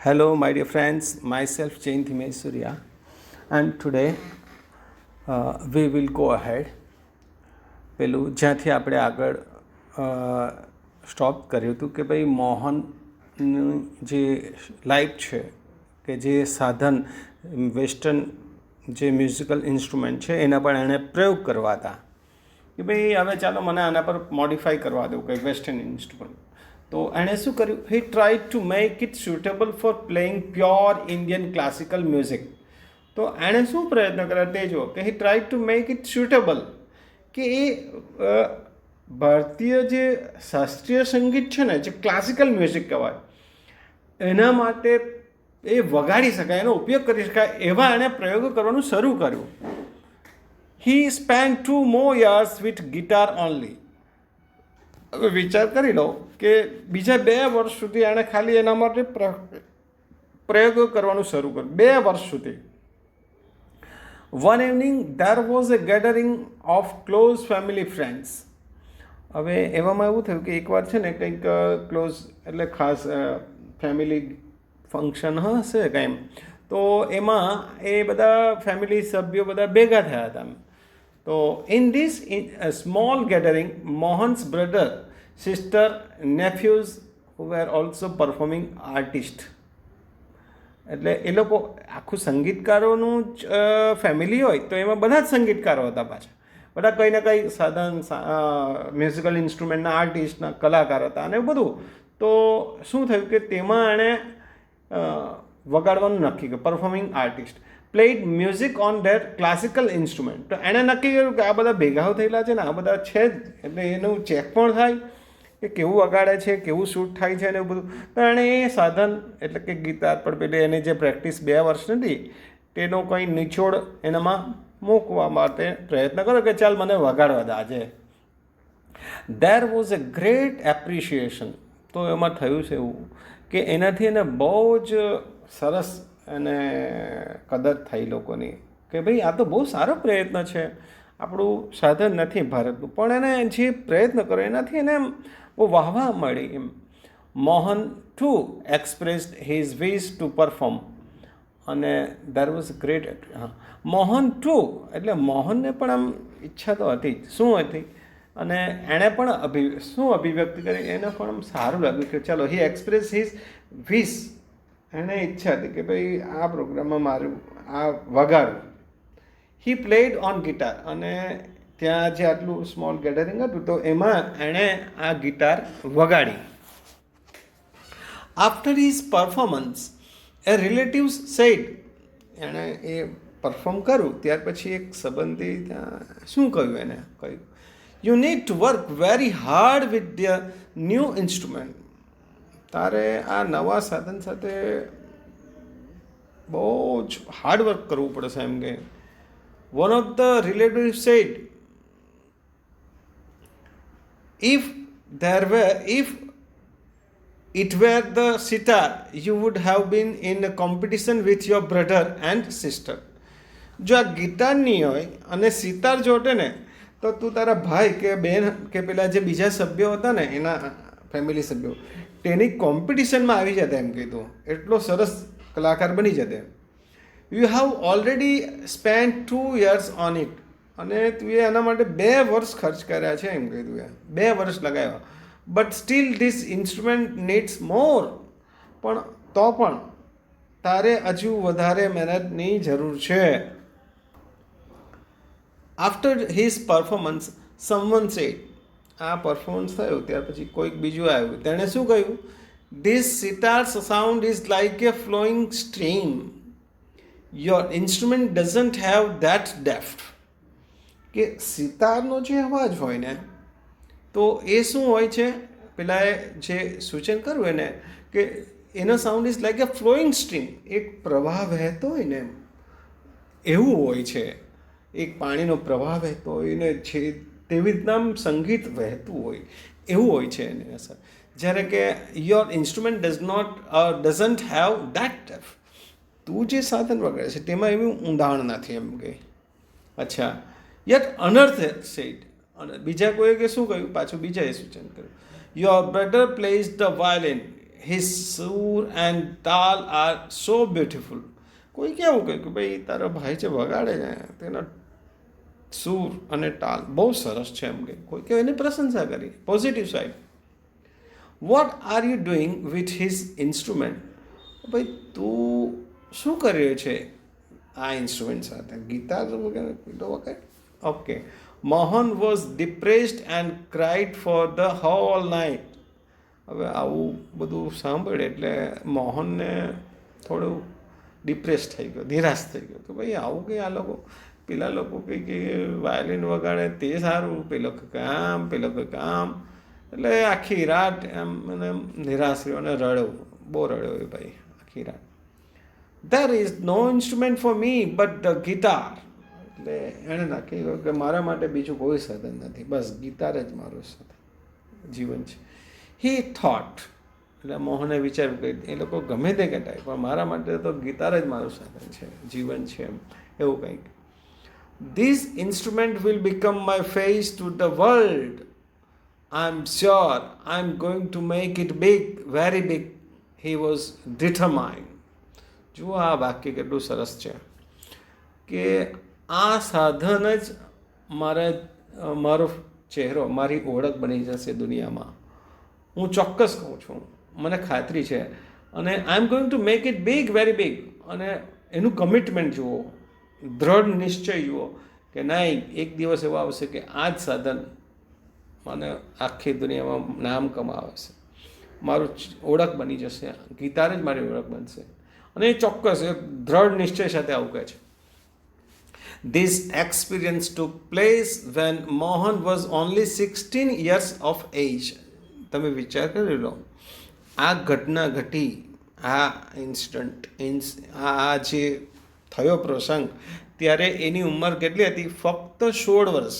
Hello, my dear friends. Myself, Jain Thimesh Surya, and today we will go ahead. પેલું જ્યાંથી આપણે આગળ stop કર્યું હતું કે ભાઈ મોહનનું જે લાઈફ છે કે જે સાધન વેસ્ટર્ન જે મ્યુઝિકલ ઇન્સ્ટ્રુમેન્ટ છે એના પર એણે પ્રયોગ કરવા હતા કે ભાઈ હવે ચાલો મને આના પર મોડિફાઈ કરવા દઉં કંઈ વેસ્ટર્ન ઇન્સ્ટ્રુમેન્ટ. તો એણે શું કર્યું? He tried to make it suitable for playing pure Indian classical music. તો એણે શું પ્રયત્ન કર્યા તે જુઓ કે he tried to make it suitable કે એ ભારતીય જે શાસ્ત્રીય સંગીત છે ને, જે ક્લાસિકલ મ્યુઝિક કહેવાય, એના માટે એ વગાડી શકાય, એનો ઉપયોગ કરી શકાય એવા એણે પ્રયોગો કરવાનું શરૂ કર્યું. હી spend 2 more years with guitar only. હવે વિચાર કરી લો કે બીજા 2 વર્ષ સુધી એણે ખાલી એના માટે પ્રયોગો કરવાનું શરૂ કર્યું. 2 વર્ષ સુધી. One evening there was a gathering of close family friends. હવે એવામાં એવું થયું કે એકવાર છે ને કંઈક ક્લોઝ એટલે ખાસ ફેમિલી ફંક્શન હશે કંઈ એમ, તો એમાં એ બધા ફેમિલી સભ્યો બધા ભેગા થયા હતા. તો in this small gathering Mohan's brother, sister, nephews who were also performing artist. એટલે એ લોકો આખું સંગીતકારોનું જ ફેમિલી હોય તો એમાં બધા જ સંગીતકારો હતા પાછા, બધા કંઈ ને કંઈ સાધન મ્યુઝિકલ ઇન્સ્ટ્રુમેન્ટના આર્ટિસ્ટના કલાકાર હતા અને બધું. તો શું થયું કે તેમાં એણે વગાડવાનું નક્કી કર્યું. Performing artist played music on there classical instrument. તો એણે નક્કી કર્યું કે આ બધા ભેગા થયેલા છે ને, આ બધા છે જ, એટલે એનું ચેક પણ થાય કે કેવું વગાડે છે, કેવું શૂટ થાય છે અને એવું બધું. તો એણે એ સાધન એટલે કે ગિટાર પર પેલી એની જે પ્રેક્ટિસ 2 વર્ષ નથી તેનો કંઈ નિચોડ એનામાં મૂકવા માટે પ્રયત્ન કર્યો કે ચાલ મને વગાડવા દે આજે. There was a great appreciation. તો એમાં થયું છે એવું કે એનાથી એને બહુ જ સરસ અને કદર થઈ લોકોની કે ભાઈ આ તો બહુ સારો પ્રયત્ન છે, આપણું સાધન નથી ભારતનું, પણ એને જે પ્રયત્ન કર્યો એનાથી એને એમ બહુ વાહવા મળી એમ. Mohan too expressed his wish to perform અને there was great. Mohan too એટલે મોહનને પણ આમ ઈચ્છા તો હતી જ. શું હતી? અને એણે પણ અભિવ્યક્તિ કરી, એને પણ આમ સારું લાગ્યું કે ચાલો હી એક્સપ્રેસ હિઝ વિશ. એને ઈચ્છા હતી કે ભાઈ આ પ્રોગ્રામમાં મારું આ વગાડવું. He played on guitar. અને ત્યાં જે આટલું સ્મોલ ગેધરિંગ હતું તો એમાં એણે આ ગિટાર વગાડી. આફ્ટર હિઝ પરફોર્મન્સ એ રિલેટિવ્સ સેડ. એણે એ પરફોર્મ કર્યું ત્યાર પછી એક સંબંધી ત્યાં શું કહ્યું? એને કહ્યું you need to work very hard with the new instrument. તારે આ નવા સાધન સાથે બહુ જ હાર્ડવર્ક કરવું પડશે એમ કે. One of the relative said if it were the sitar you would have been in a competition with your brother and sister. જો આ ગિટાર નહીં હોય અને સિતાર જોટે ને તો તું તારા ભાઈ કે બેન કે પેલા જે બીજા સભ્યો હતા ને એના ફેમિલી સભ્યો તેની કોમ્પિટિશનમાં આવી જતા એમ કીધું. એટલો સરસ કલાકાર બની જતે. You have already spend 2 years on it. અને તું એના માટે 2 વર્ષ ખર્ચ કર્યા છે એમ કીધું. 2 વર્ષ લગાવ્યા. But still this instrument needs more. પણ તો પણ તારે હજુ વધારે મહેનતની જરૂર છે. After his performance someone said. આ પરફોર્મન્સ થયું ત્યાર પછી કોઈક બીજું આવ્યું, તેણે શું કહ્યું? This sitar's sound is like a flowing stream. Your instrument doesn't have that depth. કે સિતારનો જે અવાજ હોય ને તો એ શું હોય છે? પેલાએ જે સૂચન કર્યું એને કે એનો sound is like A flowing stream. એક પ્રવાહ વહેતો હોય ને એવું હોય છે. એક પાણીનો પ્રવાહ વહેતો હોય ને છે તેવી રીતના સંગીત વહેતું હોય એવું હોય છે એની અસર. જ્યારે કે your instrument doesn't have that depth. તું જે સાધન વગાડે છે તેમાં એવું ઊંડાણ નથી એમ કે. અચ્છા. યટ અનર્થ સેડ. અને બીજા કોઈએ કે શું કહ્યું? પાછું બીજાએ સૂચન કર્યું your brother plays the violin. His સૂર એન્ડ તાલ આર સો બ્યુટિફુલ. કોઈ કેવું કહે કે ભાઈ તારો ભાઈ જે વગાડે છે તેના સૂર અને તાલ બહુ સરસ છે એમ કે કોઈ કે એની પ્રશંસા કરી positive side. What are you doing with his instrument. ભાઈ તું શું કરી રહ્યો છે આ ઇન્સ્ટ્રુમેન્ટ સાથે, ગિટાર વગેરે. Okay. Mohan was depressed and cried for the whole night. હવે આવું બધું સાંભળે એટલે મોહનને થોડું ડિપ્રેસ થઈ ગયો, નિરાશ થઈ ગયો કે ભાઈ આવું કંઈ આ લોકો પેલા લોકો કંઈ કે વાયોલિન વગાડે તે સારું, પેલો કંઈક આમ એટલે આખી રાત એમ મને નિરાશ રહ્યો અને રડ્યો, બહુ રડ્યો એ ભાઈ આખી રાત. There is no instrument for me but the guitar. એટલે એણે નાખી ગયું કે મારા માટે બીજું કોઈ સાધન નથી, બસ ગિટાર જ મારું જીવન છે. હી થોટ, એટલે મોહને વિચાર્યું કે એ લોકો ગમે તે કહેતા પણ મારા માટે તો ગિટાર જ મારું સાધન છે, જીવન છે એમ એવું કંઈક. This instrument will become my face to the world. I am sure I am going to make it big, very big. He was determined. જુઓ આ વાક્ય કેટલું સરસ છે કે આ સાધન જ મારો ચહેરો, મારી ઓળખ બની જશે દુનિયામાં. હું ચોક્કસ કહું છું, મને ખાતરી છે. અને I am going to make it big, very big. અને એનું કમિટમેન્ટ જુઓ, દ્રઢ નિશ્ચય જુઓ કે નહીં એક દિવસ એવો આવશે કે આ જ સાધન મને આખી દુનિયામાં નામ કમાવશે, મારું ઓળખ બની જશે, ગિટાર જ મારી ઓળખ બનશે. અને એ ચોક્કસ એ દ્રઢ નિશ્ચય સાથે આવું કહે છે. This experience took place when Mohan was only 16 years of age. તમે વિચાર કરી લો, આ ઘટના ઘટી, આ ઇન્સિડન્ટ, આ જે થયો પ્રસંગ, ત્યારે એની ઉંમર કેટલી હતી? ફક્ત 16 વર્ષ.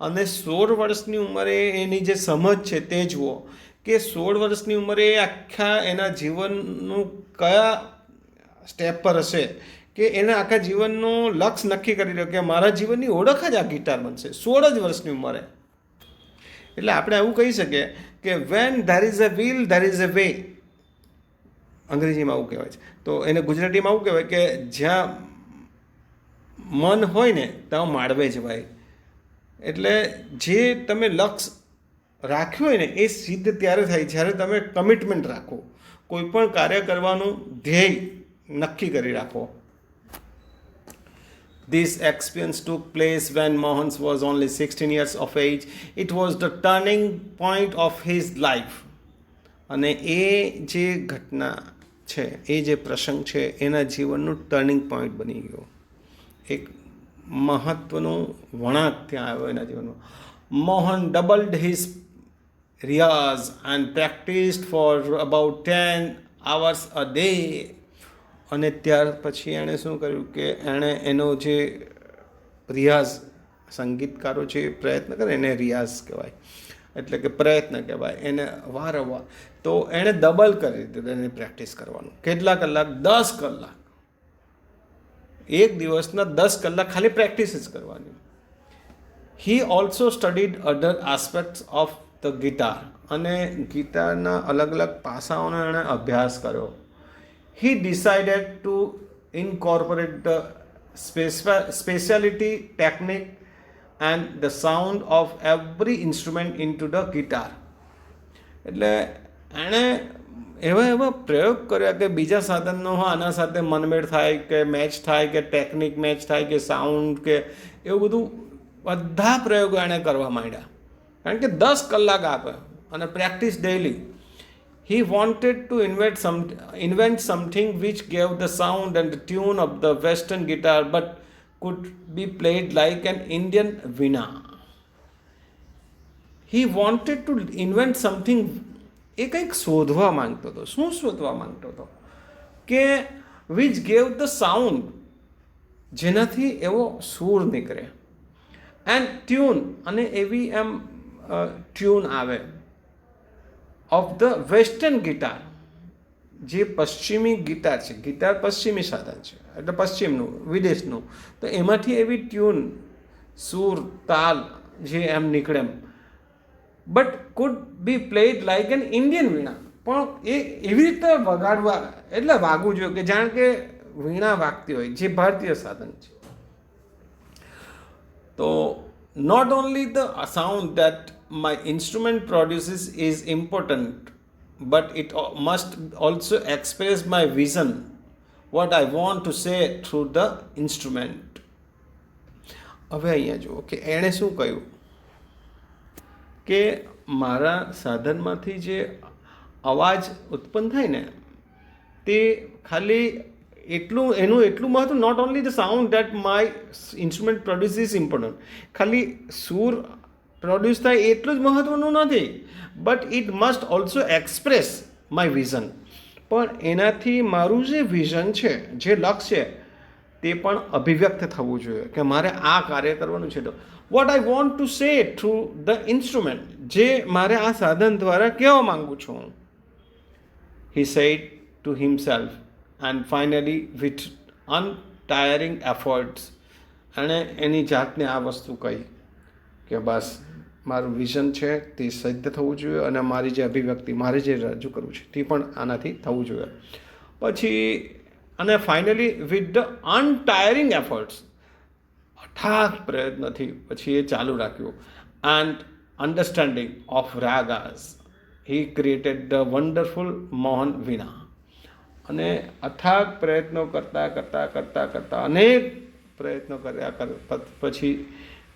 અને 16 વર્ષની ઉંમરે એની જે સમજ છે તે જુઓ કે 16 વર્ષની ઉંમરે આખા એના જીવનનું કયા સ્ટેપ પર હશે કે એને આખા જીવનનું લક્ષ્ય નક્કી કરી રહ્યો કે મારા જીવનની ઓળખ જ આ ગિટાર બનશે, 16 જ વર્ષની ઉંમરે. એટલે આપણે એવું કહી શકીએ કે when there is a will there is a way. અંગ્રેજીમાં આવું કહેવાય છે, તો એને ગુજરાતીમાં આવું કહેવાય કે જ્યાં મન હોય ને ત્યાં માળવે જ ભાઈ. એટલે જે તમે લક્ષ્ય રાખ્યું હોય ને એ સિદ્ધ ત્યારે થાય જ્યારે તમે કમિટમેન્ટ રાખો, કોઈ પણ કાર્ય કરવાનું ધ્યેય નક્કી કરી રાખો. This experience took place when Mohan was only 16 years of age. It was the turning point of his life. અને એ જે ઘટના છે, એ જે પ્રસંગ છે, એના જીવનનું ટર્નિંગ પોઈન્ટ બની ગયો. એક મહત્વનું વળાંક ત્યાં આવ્યો એના જીવનમાં. Mohan doubled his riyaz and practised for about 10 hours a day. અને ત્યાર પછી એણે શું કર્યું કે એણે એનો જે રિયાઝ, સંગીતકારો જે પ્રયત્ન કરે એને રિયાઝ કહેવાય, એટલે કે પ્રયત્ન કહેવાય, એને વારંવાર. તો એણે ડબલ કરી દીધું એને પ્રેક્ટિસ કરવાનું. કેટલા કલાક? 10 કલાક. એક દિવસના 10 કલાક ખાલી પ્રેક્ટિસ જ કરવાની. He also studied other aspects of the guitar. અને ગિટારના અલગ અલગ પાસાઓનો એણે અભ્યાસ કર્યો. He decided to incorporate the specialty, technique and the sound of every instrument into the guitar. એટલે એણે એવા પ્રયોગ કર્યા કે બીજા સાધનનો આના સાથે મનમેળ થાય કે મેચ થાય કે ટેકનિક મેચ થાય કે સાઉન્ડ કે એવું બધું બધા પ્રયોગો એણે કરવા માંડ્યા. કારણ કે 10 કલાક આપે અને practice daily. He wanted to invent something which gave the sound and the tune of the Western guitar but could be played like an Indian veena. He wanted to invent something. એ કંઈક શોધવા માંગતો હતો. શું શોધવા માંગતો હતો? કે which gave the sound, જેનાથી એવો સૂર નીકળે, and tune, અને એવી એમ ટ્યુન આવે ઓફ ધ વેસ્ટર્ન ગિટાર, જે પશ્ચિમી ગિટાર છે. ગિટાર પશ્ચિમી સાધન છે એટલે પશ્ચિમનું, વિદેશનું. તો એમાંથી એવી ટ્યુન, સૂર, તાલ જે એમ નીકળે એમ. But could be played like an Indian veena. પણ એ એવી રીતે વગાડવા એટલે વાગવું જોઈએ કે જાણ કે વીણા વાગતી હોય, જે ભારતીય સાધન છે. તો not only the sound that my instrument produces is important, but it must also express my vision, what I want to say through the instrument. હવે અહીંયા જુઓ કે એણે શું કહ્યું કે મારા સાધનમાંથી જે અવાજ ઉત્પન્ન થાય ને તે ખાલી એનું એટલું મહત્વ, not only the sound that my instrument produce is important, ખાલી સૂર પ્રોડ્યુસ થાય એટલું જ મહત્વનું નથી, but it must also express my vision, પણ એનાથી મારું જે વિઝન છે, જે લક્ષ્ય છે, તે પણ અભિવ્યક્ત થવું જોઈએ કે મારે આ કાર્ય કરવાનું છે. તો what I want to say through the instrument, જે મારે આ સાધન દ્વારા કહેવા માગું છું. He said to himself and finally with untiring efforts એણે એની જાતને આ વસ્તુ કહી કે બસ મારું વિઝન છે તે સિદ્ધ થવું જોઈએ અને મારી જે અભિવ્યક્તિ, મારે જે રજૂ કરવું છે તે પણ આનાથી થવું જોઈએ. પછી અને finally with the untiring efforts, અથાગ પ્રયત્નથી પછી એ ચાલુ રાખ્યું. And understanding of ragas he created the wonderful Mohan veena. અને અથાગ પ્રયત્નો કરતાં અનેક પ્રયત્નો કર્યા પછી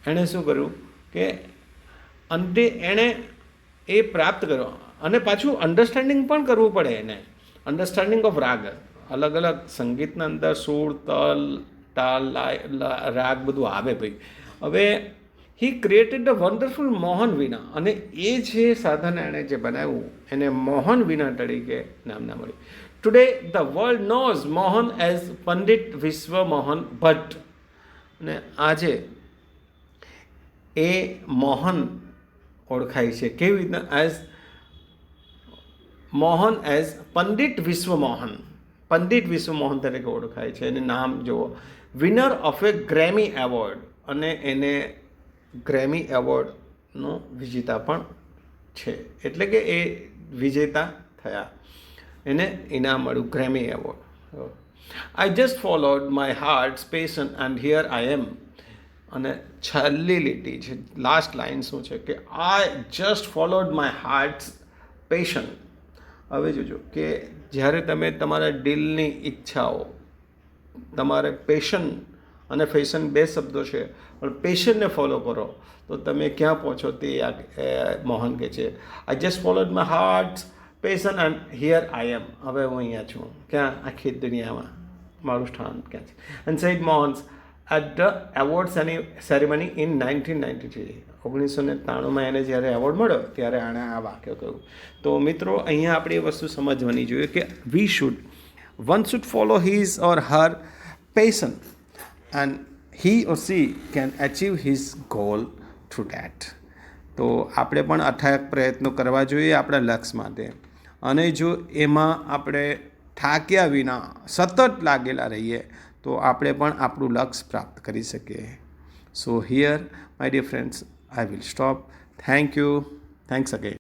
એણે શું કર્યું કે અંતે એણે એ પ્રાપ્ત કર્યો. અને પાછું અન્ડરસ્ટેન્ડિંગ પણ કરવું પડે એને, અન્ડરસ્ટેન્ડિંગ ઓફ રાગ. અલગ અલગ સંગીતના અંદર સૂર, તલ, તાલ, રાગ બધું આવે ભાઈ. હવે હી created the wonderful Mohan veena, અને એ જે સાધન એણે જે બનાવ્યું એને મોહન વીણા તરીકે નામના મળ્યું. Today the world knows Mohan as Pandit Vishwa Mohan Bhatt. અને આજે એ મોહન ઓળખાય છે કેવી રીતના? એઝ મોહન એઝ પંડિત વિશ્વ મોહન, પંડિત વિશ્વ મોહન તરીકે ઓળખાય છે. એનું નામ જુઓ, winner of A Grammy award, અને એને ગ્રેમી એવોર્ડનો વિજેતા પણ છે, એટલે કે એ વિજેતા થયા, એને ઇનામ મળ્યું Grammy award. I just followed my heart's passion and here I am. અને છેલ્લી લીટી છે, લાસ્ટ લાઇન શું છે કે I just followed my heart's passion. હવે જોજો કે જ્યારે તમે તમારા દિલની ઈચ્છાઓ, તમારે પેશન અને ફેશન બે શબ્દો છે, પણ પેશનને ફોલો કરો તો તમે ક્યાં પહોંચો તે મોહન કહે છે. I just followed my heart's passion and here I am. હવે હું અહીંયા છું, ક્યાં? આખી દુનિયામાં મારું સ્થાન ક્યાં છે? And said Mohan's at the award ceremony in 1993. 1993માં એને જ્યારે એવોર્ડ મળ્યો ત્યારે આણે આ વાક્ય કહ્યું. તો મિત્રો અહીંયા આપણે એ વસ્તુ સમજવાની જોઈએ કે one should follow his or Har passion and he or she can achieve his goal through that. તો આપણે પણ અથાગ પ્રયત્નો કરવા જોઈએ આપણા લક્ષ્ય માટે, અને જો એમાં આપણે થાક્યા વિના સતત લાગેલા રહીએ તો આપણે પણ આપણું લક્ષ્ય પ્રાપ્ત કરી શકીએ. So here my dear friends, I will stop. Thank you. Thanks again.